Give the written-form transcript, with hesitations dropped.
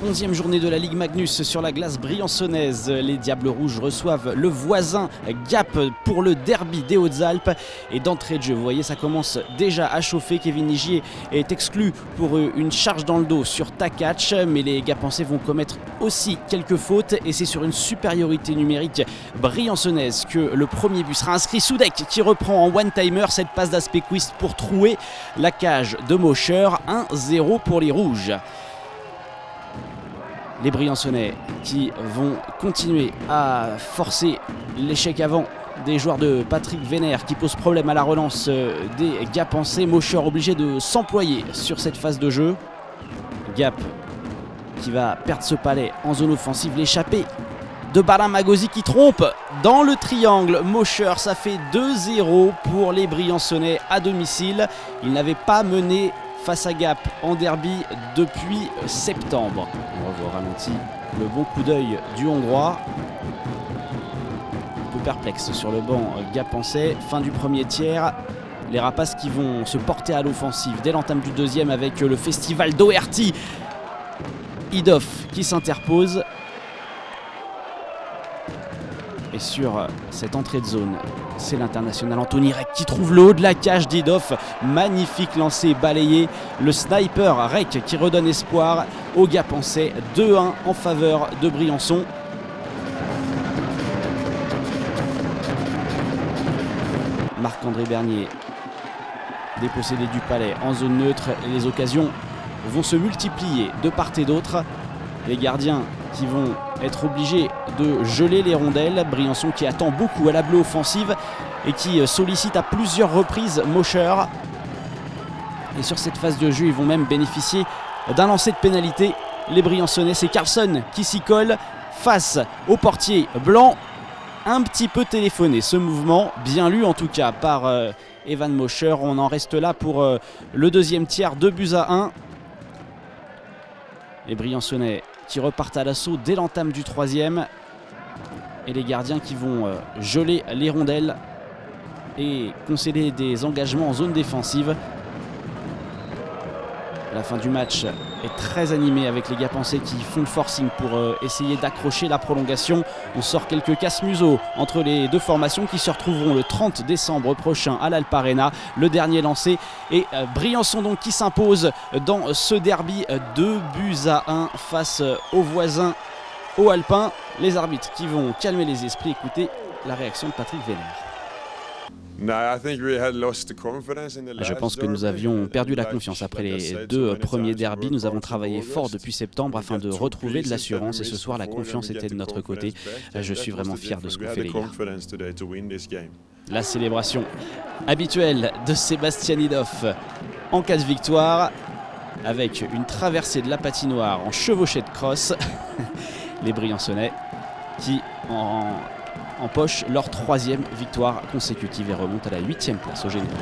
11e journée de la Ligue Magnus sur la glace briançonnaise. Les Diables Rouges reçoivent le voisin Gap pour le derby des Hautes-Alpes. Et d'entrée de jeu, vous voyez, ça commence déjà à chauffer. Kevin Nigier est exclu pour une charge dans le dos sur Takac. Mais les Gapençais vont commettre aussi quelques fautes. Et c'est sur une supériorité numérique briançonnaise que le premier but sera inscrit. Soudek qui reprend en one-timer cette passe d'Aspéquist pour trouer la cage de Mosher. 1-0 pour les Rouges. Les Briançonnais qui vont continuer à forcer l'échec avant des joueurs de Patrick Vénère qui pose problème à la relance des Gapençais. Mosher obligé de s'employer sur cette phase de jeu. Gap qui va perdre ce palais en zone offensive. L'échappée de Balin Magosi qui trompe dans le triangle. Mosher, ça fait 2-0 pour les Briançonnais à domicile. Ils n'avaient pas mené face à Gap en derby depuis septembre. On revoit au ralenti le bon coup d'œil du Hongrois. Un peu perplexe sur le banc gapençais. Fin du premier tiers. Les Rapaces qui vont se porter à l'offensive dès l'entame du deuxième avec le festival d'Oherty. Idoff qui s'interpose. Et sur cette entrée de zone, c'est l'international Anthony Reck qui trouve le haut de la cage d'Idoff. Magnifique lancé balayé. Le sniper Reck qui redonne espoir aux Gapençais. 2-1 en faveur de Briançon. Marc-André Bernier, dépossédé du palais en zone neutre. Et les occasions vont se multiplier de part et d'autre. Les gardiens qui vont être obligés de geler les rondelles. Briançon qui attend beaucoup à la bleue offensive et qui sollicite à plusieurs reprises Mosher. Et sur cette phase de jeu, ils vont même bénéficier d'un lancer de pénalité. Les Briançonnais, c'est Carlson qui s'y colle face au portier blanc. Un petit peu téléphoné ce mouvement, bien lu en tout cas par Evan Mosher. On en reste là pour le deuxième tiers, 2-1. Les Briançonnais qui repartent à l'assaut dès l'entame du troisième. Et les gardiens qui vont geler les rondelles et concéder des engagements en zone défensive. La fin du match est très animée avec les Gapençais qui font le forcing pour essayer d'accrocher la prolongation. On sort quelques casse-museaux entre les deux formations qui se retrouveront le 30 décembre prochain à l'Alp Arena. Le dernier lancé et Briançon donc qui s'impose dans ce derby 2-1 face aux voisins aux Alpins. Les arbitres qui vont calmer les esprits. Écoutez la réaction de Patrick Vénère. Je pense que nous avions perdu la confiance après les deux premiers derbys. Nous avons travaillé fort depuis septembre afin de retrouver de l'assurance et ce soir la confiance était de notre côté. Je suis vraiment fier de ce qu'ont fait les gars. La célébration habituelle de Sébastien Idoff en cas de victoire avec une traversée de la patinoire en chevauchée de crosse. Les Briançonnais qui empochent leur 3e victoire consécutive et remontent à la 8e place au général.